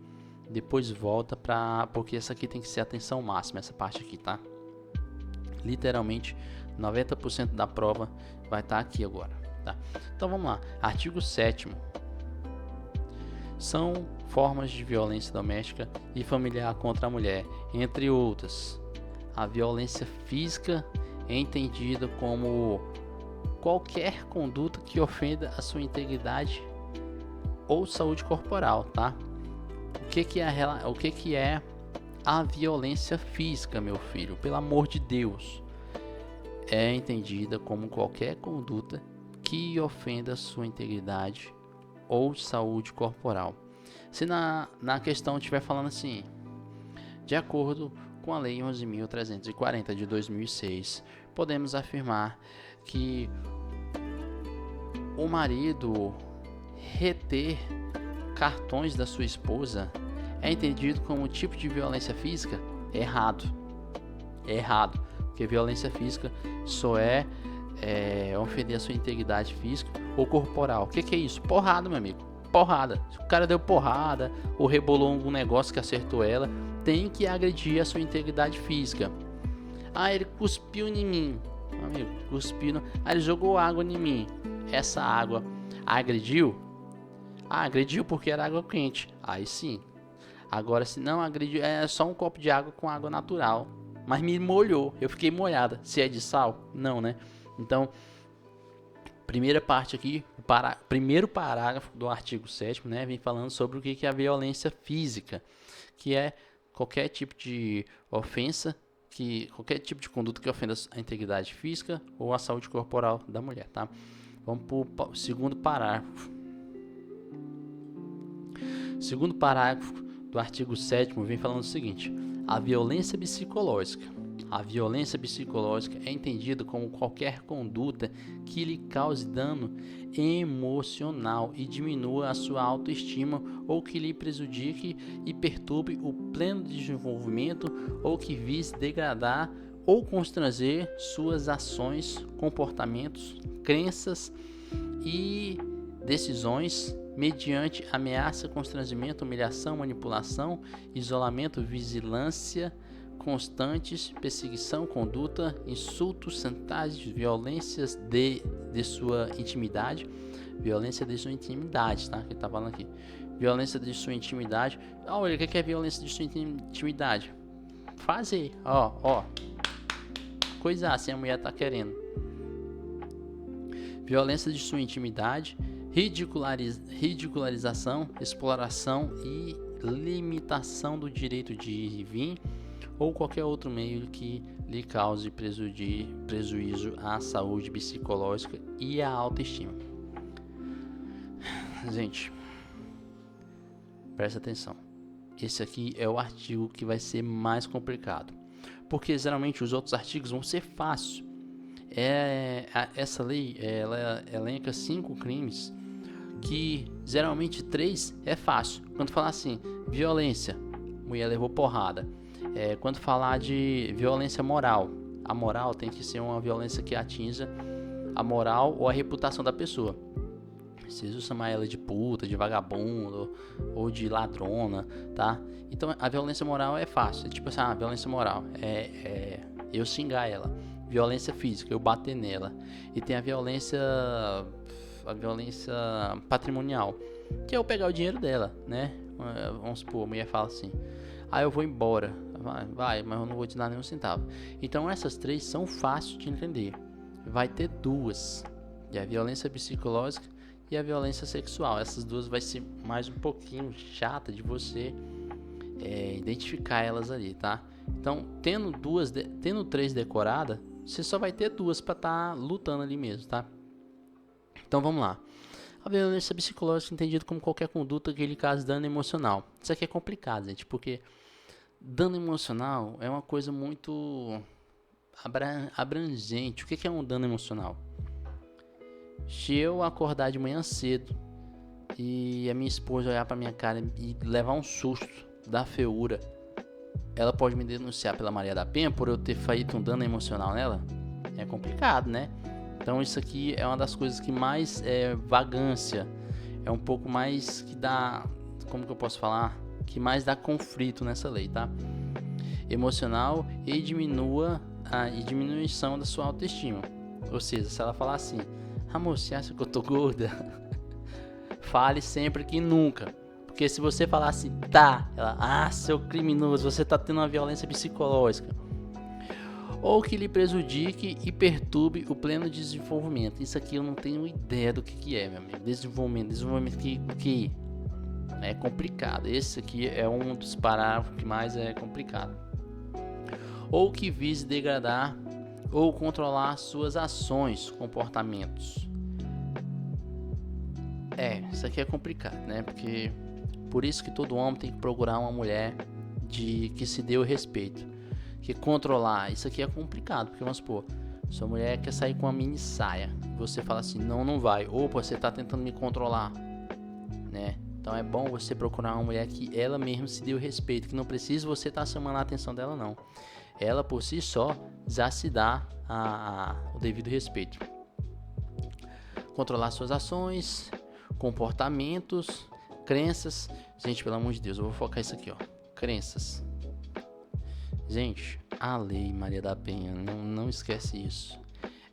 Depois volta porque essa aqui tem que ser atenção máxima, essa parte aqui, tá? Literalmente 90% da prova vai estar aqui agora, tá? Então vamos lá. Artigo 7º. São formas de violência doméstica e familiar contra a mulher, entre outras. A violência física é entendida como qualquer conduta que ofenda a sua integridade ou saúde corporal, tá? O que é a violência física, meu filho? Pelo amor de Deus. É entendida como qualquer conduta que ofenda sua integridade ou saúde corporal. Se na questão estiver falando assim, de acordo com a Lei 11.340 de 2006, podemos afirmar que o marido reter cartões da sua esposa é entendido como tipo de violência física? Errado. Porque violência física só é ofender a sua integridade física ou corporal. O que é isso? Porrada, meu amigo. Porrada. Se o cara deu porrada ou rebolou um negócio que acertou ela, tem que agredir a sua integridade física. Ele cuspiu em mim. Amigo, cuspiu. Ele jogou água em mim. Essa água agrediu? Agrediu porque era água quente. Aí sim. Agora, se não agrediu, é só um copo de água com água natural. Mas me molhou, eu fiquei molhada. Se é de sal? Não, né? Então, primeira parte aqui, primeiro parágrafo do artigo 7º, né? Vem falando sobre o que é a violência física. Que é qualquer tipo de ofensa, qualquer tipo de conduta que ofenda a integridade física ou a saúde corporal da mulher, tá? Vamos para o segundo parágrafo. Segundo parágrafo do artigo 7º vem falando o seguinte: a violência psicológica. A violência psicológica é entendida como qualquer conduta que lhe cause dano emocional e diminua a sua autoestima ou que lhe prejudique e perturbe o pleno desenvolvimento ou que vise degradar ou constranger suas ações, comportamentos, crenças e decisões mediante ameaça, constrangimento, humilhação, manipulação, isolamento, vigilância constantes, perseguição, conduta, insultos, chantagens, violências de sua intimidade, violência de sua intimidade, tá? Que tá falando aqui, violência de sua intimidade. Olha, o que é violência de sua intimidade? Fazer, coisa assim a mulher tá querendo. Violência de sua intimidade ridicularização, exploração e limitação do direito de ir e vir ou qualquer outro meio que lhe cause prejuízo à saúde psicológica e à autoestima. Gente, presta atenção. Esse aqui é o artigo que vai ser mais complicado, porque geralmente os outros artigos vão ser fáceis. Essa lei, ela elenca 5 crimes que geralmente 3 é fácil. Quando falar assim, violência, mulher levou porrada. Quando falar de violência moral, a moral tem que ser uma violência que atinja a moral ou a reputação da pessoa. Vocês chamar ela de puta, de vagabundo ou de ladrona, tá? Então a violência moral é fácil. Tipo assim, a violência moral é eu xingar ela. Violência física, eu bater nela. E tem a violência patrimonial, que é eu pegar o dinheiro dela, né? Vamos supor, a mulher fala assim: eu vou embora. Vai, mas eu não vou te dar nenhum centavo. Então essas 3 são fáceis de entender. Vai ter 2, e a violência psicológica e a violência sexual. Essas 2 vai ser mais um pouquinho chata de você identificar elas ali, tá? Então, tendo 3 decoradas, você só vai ter 2 para estar lutando ali mesmo, tá? Então vamos lá. A violência psicológica é entendida como qualquer conduta que lhe cause dano emocional. Isso aqui é complicado, gente, porque dano emocional é uma coisa muito abrangente. O que é um dano emocional? Se eu acordar de manhã cedo e a minha esposa olhar pra minha cara e levar um susto da feiura, ela pode me denunciar pela Maria da Penha por eu ter feito um dano emocional nela? É complicado, né? Então isso aqui é uma das coisas que mais vagância, é um pouco mais que dá, como que eu posso falar? Que mais dá conflito nessa lei, tá? Emocional e diminuição da sua autoestima. Ou seja, se ela falar assim: amor, você acha que eu tô gorda? Fale sempre que nunca. Porque se você falar assim, ela, seu criminoso, você tá tendo uma violência psicológica. Ou que lhe prejudique e perturbe o pleno desenvolvimento. Isso aqui eu não tenho ideia do que é, meu amigo. Desenvolvimento que é complicado. Esse aqui é um dos parágrafos que mais é complicado. Ou que vise degradar ou controlar suas ações, comportamentos. Isso aqui é complicado, né? Porque por isso que todo homem tem que procurar uma mulher que se dê o respeito. Que controlar, isso aqui é complicado, porque vamos supor, sua mulher quer sair com uma mini saia, você fala assim, não vai, opa, você tá tentando me controlar, né? Então é bom você procurar uma mulher que ela mesma se dê o respeito, que não precisa você estar chamando a atenção dela, não. Ela por si só já se dá o devido respeito. Controlar suas ações, comportamentos, crenças. Gente, pelo amor de Deus, eu vou focar isso aqui, ó. Crenças. Gente, a Lei Maria da Penha, não esquece isso.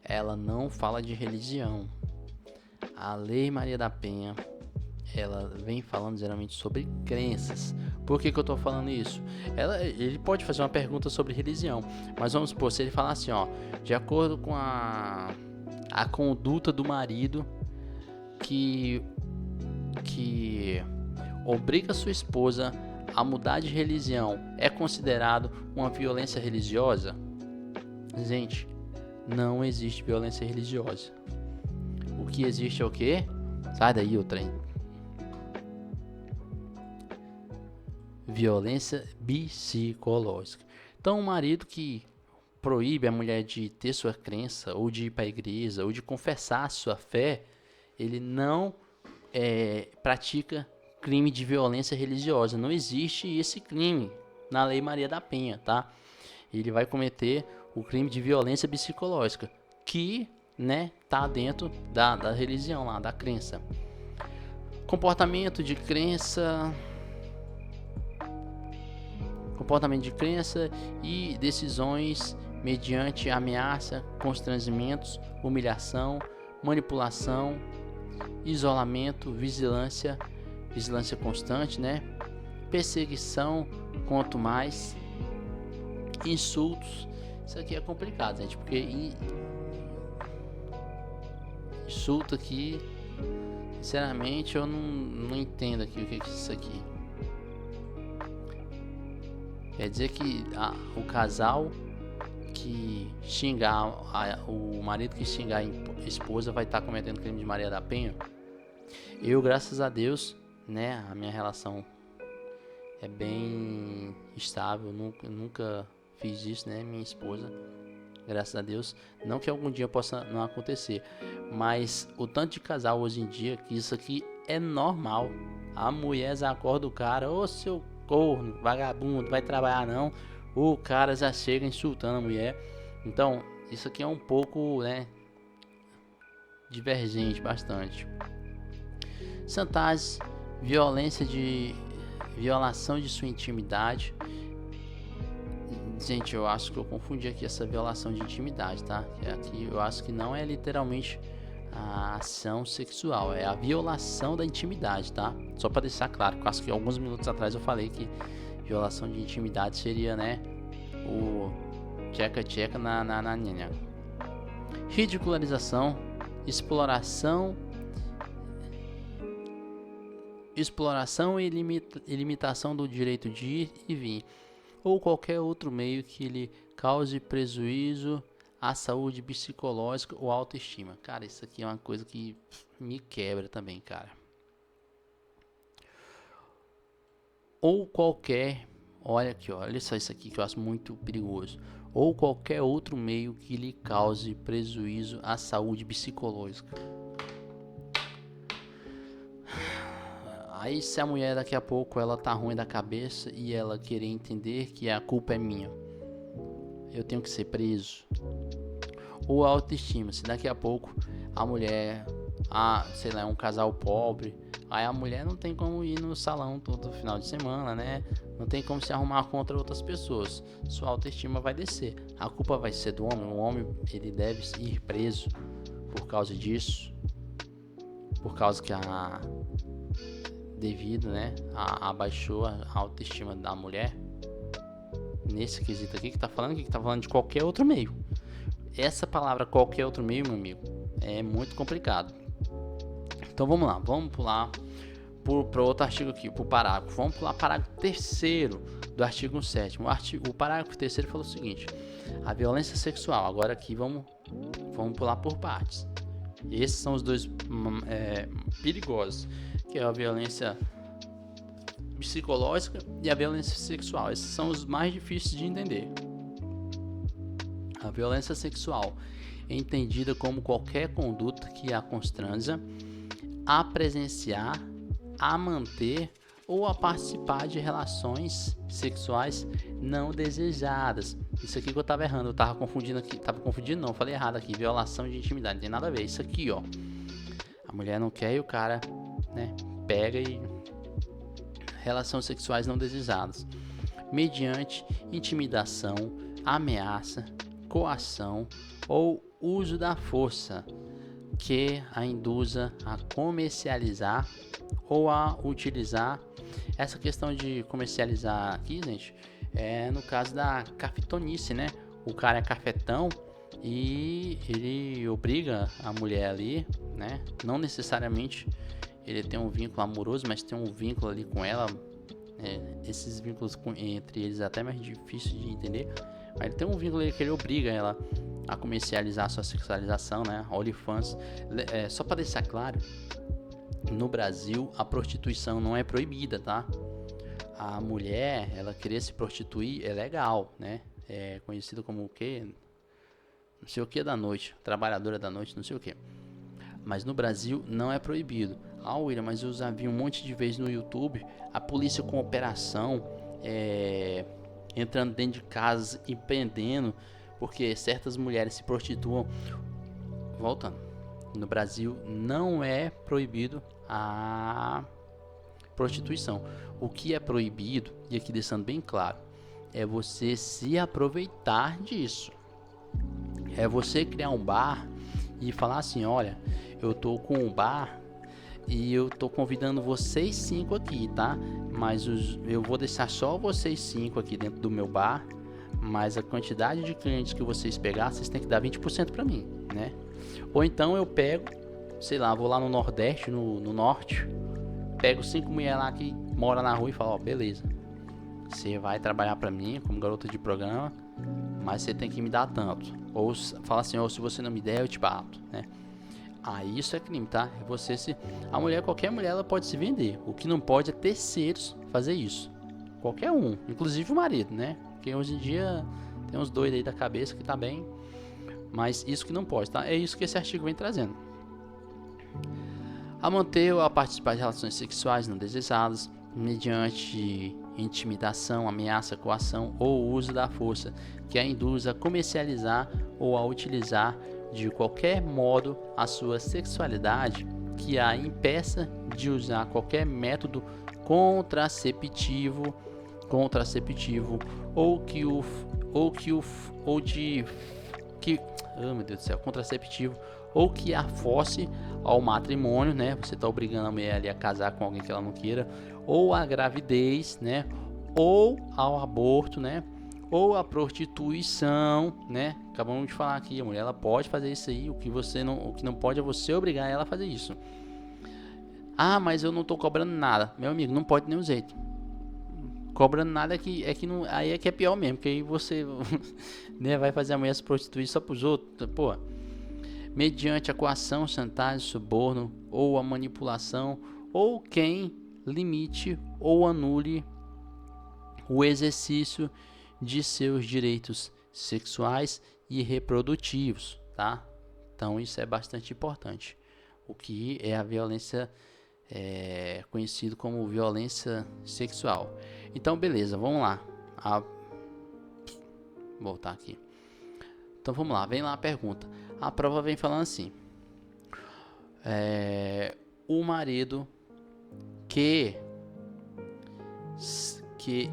Ela não fala de religião. A Lei Maria da Penha, ela vem falando geralmente sobre crenças. Por que eu tô falando isso? Ele pode fazer uma pergunta sobre religião, mas vamos supor, se ele falar assim, ó, de acordo com a conduta do marido que obriga sua esposa a mudar de religião, é considerado uma violência religiosa? Gente, não existe violência religiosa. O que existe é o quê? Sai daí, o trem. Violência psicológica. Então, o marido que proíbe a mulher de ter sua crença, ou de ir para a igreja, ou de confessar sua fé, ele não pratica crime de violência religiosa. Não existe esse crime na Lei Maria da Penha, tá? Ele vai cometer o crime de violência psicológica, que, né, tá dentro da religião lá, da crença. Comportamento de crença e decisões mediante ameaça, constrangimentos, humilhação, manipulação, isolamento, vigilância constante, né? Perseguição, quanto mais insultos. Isso aqui é complicado, gente, porque insulto aqui Sinceramente, eu não entendo aqui o que é isso aqui. Quer dizer que o casal que xingar, o marido que xingar a esposa vai estar cometendo crime de Maria da Penha? Eu, graças a Deus, né, a minha relação é bem estável, nunca fiz isso, né, minha esposa, graças a Deus, não que algum dia possa não acontecer, mas o tanto de casal hoje em dia, que isso aqui é normal, a mulher já acorda o cara, ô seu corno, vagabundo, vai trabalhar não, o cara já chega insultando a mulher. Então, isso aqui é um pouco, né, divergente bastante. Chantagem, violação de sua intimidade. Gente, eu acho que eu confundi aqui essa violação de intimidade, tá? Aqui eu acho que não é literalmente a ação sexual, é a violação da intimidade, tá? Só para deixar claro, que eu acho que alguns minutos atrás eu falei que violação de intimidade seria, né, o tcheca na nhenha. Ridicularização, exploração e limitação do direito de ir e vir, ou qualquer outro meio que lhe cause prejuízo à saúde psicológica ou autoestima. Cara, isso aqui é uma coisa que me quebra também, cara. Ou qualquer, olha aqui, olha só isso aqui que eu acho muito perigoso. Ou qualquer outro meio que lhe cause prejuízo à saúde psicológica. Aí se a mulher daqui a pouco ela tá ruim da cabeça e ela querer entender que a culpa é minha, eu tenho que ser preso. Ou a autoestima, se daqui a pouco a mulher, sei lá, é um casal pobre, aí a mulher não tem como ir no salão todo final de semana, né? Não tem como se arrumar contra outras pessoas. Sua autoestima vai descer. A culpa vai ser do homem. O homem, ele deve ir preso por causa disso. Por causa que devido, né, abaixou a autoestima da mulher. Nesse quesito aqui que tá falando, que tá falando de qualquer outro meio. Essa palavra qualquer outro meio, meu amigo, é muito complicado. Então vamos lá, vamos pular para outro artigo aqui, para o parágrafo. Vamos pular para o parágrafo 3º do artigo 7º. O parágrafo 3º falou o seguinte: a violência sexual. Agora aqui vamos pular por partes. Esses são os dois perigosos, que é a violência psicológica e a violência sexual. Esses são os mais difíceis de entender. A violência sexual é entendida como qualquer conduta que a constranja a presenciar, a manter ou a participar de relações sexuais não desejadas. Isso aqui que eu tava errando, eu tava confundindo aqui, não, falei errado aqui, violação de intimidade, não tem nada a ver. Isso aqui, ó, a mulher não quer e o cara, né, pega e relações sexuais não desejadas, mediante intimidação, ameaça, coação ou uso da força que a induza a comercializar ou a utilizar. Essa questão de comercializar aqui, gente, é no caso da cafetonice, né? O cara é cafetão e ele obriga a mulher ali, né? Não necessariamente ele tem um vínculo amoroso, mas tem um vínculo ali com ela. Esses vínculos entre eles é até mais difícil de entender, mas ele tem um vínculo ali que ele obriga ela a comercializar sua sexualização, né? OnlyFans. Só para deixar claro, no Brasil a prostituição não é proibida, tá? A mulher, ela querer se prostituir é legal, né? É conhecido como o quê? Não sei o que da noite, trabalhadora da noite, não sei o que. Mas no Brasil não é proibido. William, mas eu já vi um monte de vezes no YouTube a polícia com operação, entrando dentro de casas e prendendo, porque certas mulheres se prostituam. Voltando, no Brasil não é proibido a prostituição. O que é proibido, e aqui deixando bem claro, é você se aproveitar disso. É você criar um bar e falar assim: olha, eu tô com um bar e eu tô convidando vocês 5 aqui, tá? Mas eu vou deixar só vocês 5 aqui dentro do meu bar, mas a quantidade de clientes que vocês pegar, vocês têm que dar 20% para mim, né? Ou então eu pego sei lá, vou lá no Nordeste, no Norte, pego 5 mulheres lá que moram na rua e falo, ó, beleza, você vai trabalhar pra mim como garota de programa, mas você tem que me dar tanto. Ou fala assim, ou se você não me der, eu te bato, né? Aí isso é crime, tá? A mulher, qualquer mulher, ela pode se vender. O que não pode é terceiros fazer isso. Qualquer um, inclusive o marido, né? Porque hoje em dia tem uns doidos aí da cabeça que tá bem, mas isso que não pode, tá? É isso que esse artigo vem trazendo. A manter ou a participar de relações sexuais não desejadas mediante intimidação, ameaça, coação ou uso da força que a induz a comercializar ou a utilizar de qualquer modo a sua sexualidade, que a impeça de usar qualquer método contraceptivo contraceptivo ou que a force ao matrimônio, né? Você está obrigando a mulher ali a casar com alguém que ela não queira, ou a gravidez, né? Ou ao aborto, né? Ou a prostituição, né? Acabamos de falar aqui, a mulher ela pode fazer isso aí, o que não pode é você obrigar ela a fazer isso. Ah, mas eu não tô cobrando nada. Meu amigo, não pode de nenhum jeito. Cobrando nada não, aí é que é pior mesmo, porque aí você né, vai fazer a mulher se prostituir só pros outros, pô. Mediante a coação, chantagem, suborno ou a manipulação, ou quem limite ou anule o exercício de seus direitos sexuais e reprodutivos, tá? Então isso é bastante importante. O que é a violência conhecido como violência sexual. Então beleza, vamos lá. Voltar aqui. Então vamos lá, vem lá a pergunta. A prova vem falando assim: o marido que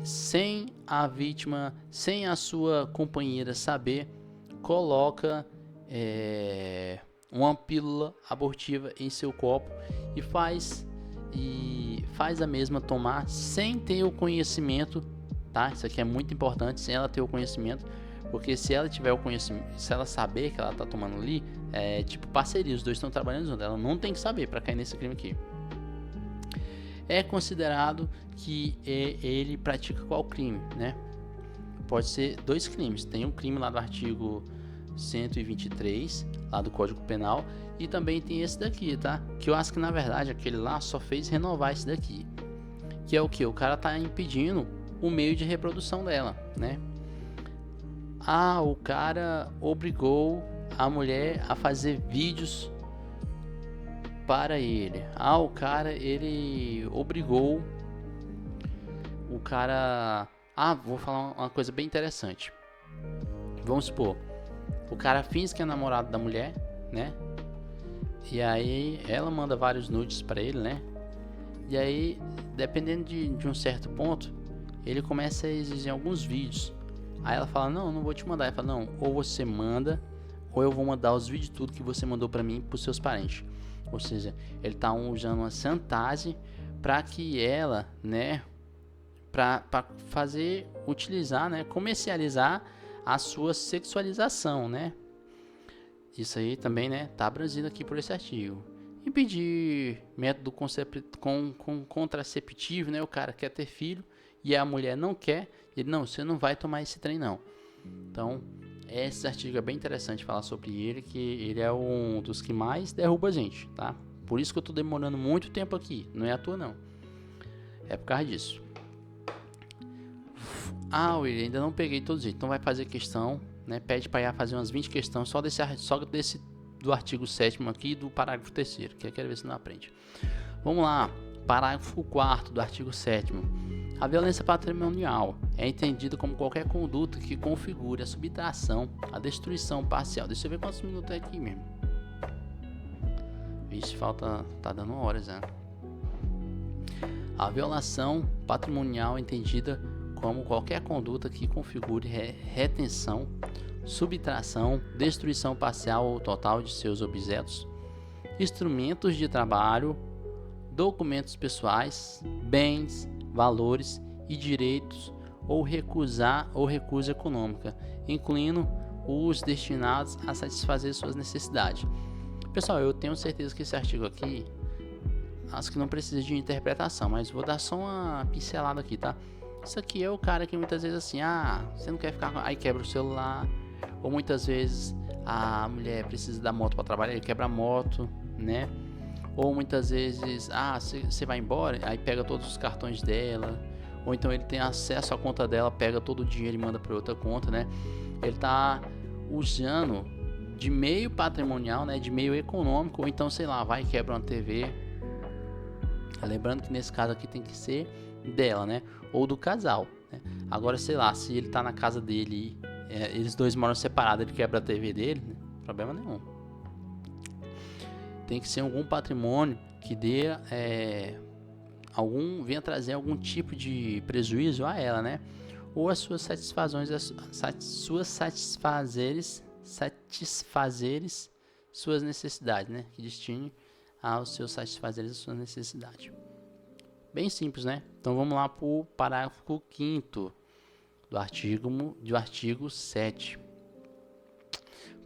sem a vítima, sem a sua companheira saber, coloca uma pílula abortiva em seu copo e faz a mesma tomar sem ter o conhecimento, tá? Isso aqui é muito importante, sem ela ter o conhecimento, porque se ela tiver o conhecimento, se ela saber que ela tá tomando ali, é tipo parceria, os dois estão trabalhando juntos, ela não tem que saber para cair nesse crime aqui. É considerado que ele pratica qual crime, né? Pode ser 2 crimes. Tem um crime lá do artigo 123, lá do Código Penal, e também tem esse daqui, tá? Que eu acho que na verdade aquele lá só fez renovar esse daqui. Que é o que? O cara tá impedindo o meio de reprodução dela, né? O cara obrigou a mulher a fazer vídeos para ele. O cara, ele obrigou o cara... vou falar uma coisa bem interessante. Vamos supor, o cara finge que é namorado da mulher, né? E aí ela manda vários nudes para ele, né? E aí, dependendo de um certo ponto, ele começa a exigir alguns vídeos. Aí ela fala, não vou te mandar. Ele fala, não, ou você manda, ou eu vou mandar os vídeos tudo que você mandou para mim pros seus parentes. Ou seja, ele tá usando uma chantagem para que ela, né, para utilizar, né, comercializar a sua sexualização, né? Isso aí também, né, tá abrangido aqui por esse artigo. Impedir método contraceptivo, né? O cara quer ter filho e a mulher não quer. Ele, não, você não vai tomar esse trem, não. Então, esse artigo é bem interessante falar sobre ele, que ele é um dos que mais derruba a gente, tá? Por isso que eu tô demorando muito tempo aqui, não é à toa não. É por causa disso. William, ainda não peguei todos eles, então vai fazer questão, né? Pede para fazer umas 20 questões só desse do artigo 7º aqui e do parágrafo 3º, que eu quero ver se não aprende. Vamos lá, parágrafo 4º do artigo 7º. A violência patrimonial é entendida como qualquer conduta que configure a subtração, a destruição parcial. Deixa eu ver quantos minutos é aqui mesmo. Vixe, tá dando horas, né? A violação patrimonial é entendida como qualquer conduta que configure retenção, subtração, destruição parcial ou total de seus objetos, instrumentos de trabalho, documentos pessoais, bens, valores e direitos ou recusa econômica, incluindo os destinados a satisfazer suas necessidades. Pessoal, eu tenho certeza que esse artigo aqui, acho que não precisa de interpretação, mas vou dar só uma pincelada aqui, tá? Isso aqui é o cara que muitas vezes assim, você não quer ficar, aí quebra o celular, ou muitas vezes a mulher precisa da moto para trabalhar, ele quebra a moto, né? Ou muitas vezes, você vai embora, aí pega todos os cartões dela, ou então ele tem acesso à conta dela, pega todo o dinheiro e manda para outra conta, né? Ele tá usando de meio patrimonial, né? De meio econômico, ou então, sei lá, vai e quebra uma TV. Lembrando que nesse caso aqui tem que ser dela, né? Ou do casal, né? Agora, sei lá, se ele tá na casa dele e eles dois moram separados, ele quebra a TV dele, né? Problema nenhum. Tem que ser algum patrimônio que dê venha trazer algum tipo de prejuízo a ela, né? Ou as suas satisfazeres suas necessidades, né? Que destine aos seus satisfazeres as suas necessidades. Bem simples, né? Então vamos lá para o parágrafo 5º do artigo 7. O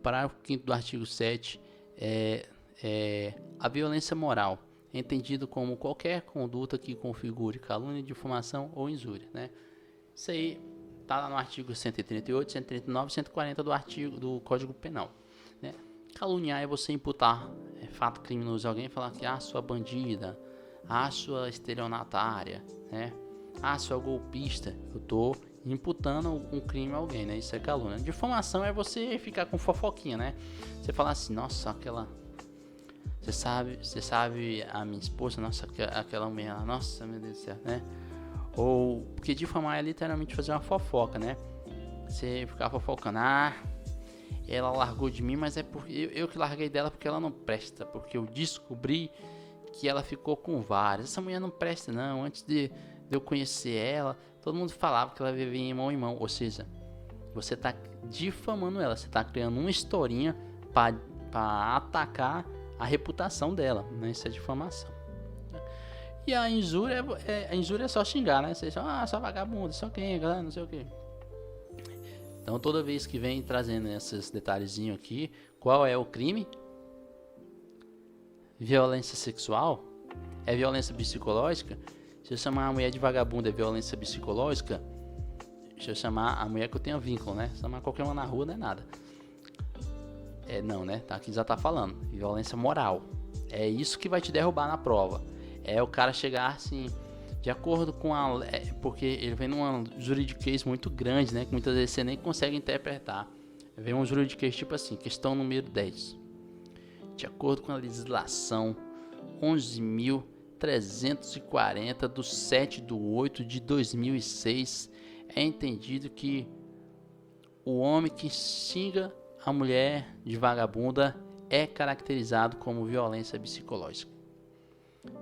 parágrafo 5º do artigo 7 a violência moral é entendido como qualquer conduta que configure calúnia, difamação ou injúria, né? Isso aí está lá no artigo 138, 139 e 140 do Código Penal, né? Caluniar é você imputar fato criminoso a alguém e falar que sua bandida, sua estelionatária, né? Sua golpista. Eu tô imputando um crime a alguém, né? Isso é calúnia. Difamação é você ficar com fofoquinha, né? Você falar assim, nossa, você sabe a minha esposa, nossa, aquela mulher, nossa, meu Deus do céu, né? Ou, porque difamar é literalmente fazer uma fofoca, né? Você ficar fofocando, ela largou de mim, mas é porque eu que larguei dela porque ela não presta, porque eu descobri que ela ficou com várias. Essa mulher não presta não, antes de eu conhecer ela, todo mundo falava que ela vivia em mão, ou seja, você tá difamando ela, você tá criando uma historinha para atacar a reputação dela, né? Isso é difamação. E a injúria é só xingar, né? Você só vagabundo, só quem, não sei o que. Então toda vez que vem trazendo esses detalhezinhos aqui, qual é o crime? Violência sexual? É violência psicológica? Se eu chamar a mulher de vagabunda é violência psicológica, se eu chamar a mulher que eu tenho vínculo, né? Se chamar qualquer uma na rua não é nada. Não, né? Aqui já tá falando. Violência moral. É isso que vai te derrubar na prova. É o cara chegar assim, de acordo com porque ele vem numa juridiquês muito grande, né? Que muitas vezes você nem consegue interpretar. Vem um juridiquês tipo assim, questão número 10. De acordo com a legislação 11.340 do 7/8/2006, é entendido que o homem que xinga a mulher de vagabunda é caracterizado como violência psicológica.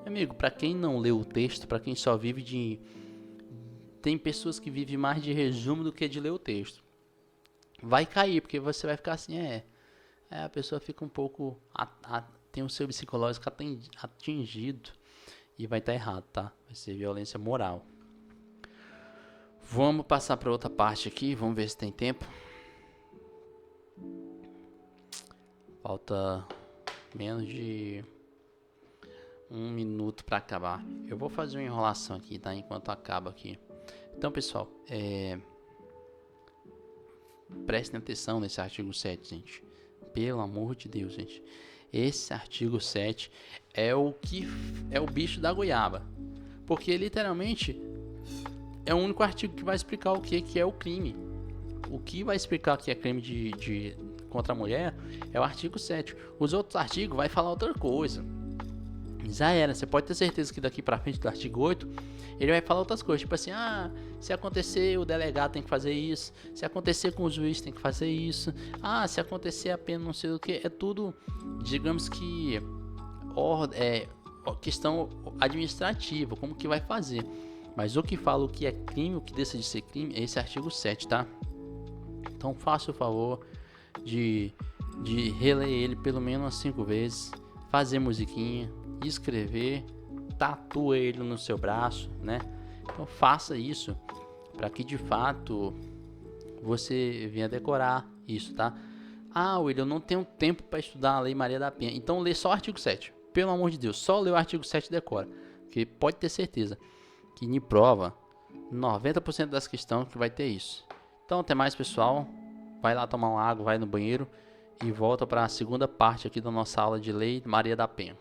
Amigo, para quem não leu o texto, para quem só vive tem pessoas que vivem mais de resumo do que de ler o texto. Vai cair, porque você vai ficar assim, a pessoa fica um pouco, tem o seu psicológico atingido e vai estar errado, tá? Vai ser violência moral. Vamos passar para outra parte aqui, vamos ver se tem tempo. Falta menos de 1 minuto para acabar. Eu vou fazer uma enrolação aqui, tá? Enquanto acaba aqui. Então, pessoal, prestem atenção nesse artigo 7, gente. Pelo amor de Deus, gente. Esse artigo 7 é o bicho da goiaba. Porque, literalmente, é o único artigo que vai explicar o que é o crime. O que vai explicar que é crime contra a mulher é o artigo 7. Os outros artigos vai falar outra coisa. Já era, você pode ter certeza que daqui pra frente do artigo 8 ele vai falar outras coisas, tipo assim, se acontecer o delegado tem que fazer isso, se acontecer com o juiz tem que fazer isso, se acontecer a pena não sei o que, é tudo, digamos que questão administrativa, como que vai fazer. Mas o que fala o que é crime, o que deixa de ser crime, é esse artigo 7, tá? Então faça o favor de reler ele pelo menos umas 5 vezes, fazer musiquinha, escrever, tatua ele no seu braço, né? Então faça isso para que de fato você venha decorar isso, tá? Ah, William, eu não tenho tempo para estudar a Lei Maria da Penha. Então lê só o artigo 7. Pelo amor de Deus, só lê o artigo 7 e decora. Porque pode ter certeza que em prova, 90% das questões que vai ter isso. Então até mais, pessoal. Vai lá tomar uma água, vai no banheiro e volta para a segunda parte aqui da nossa aula de Lei Maria da Penha.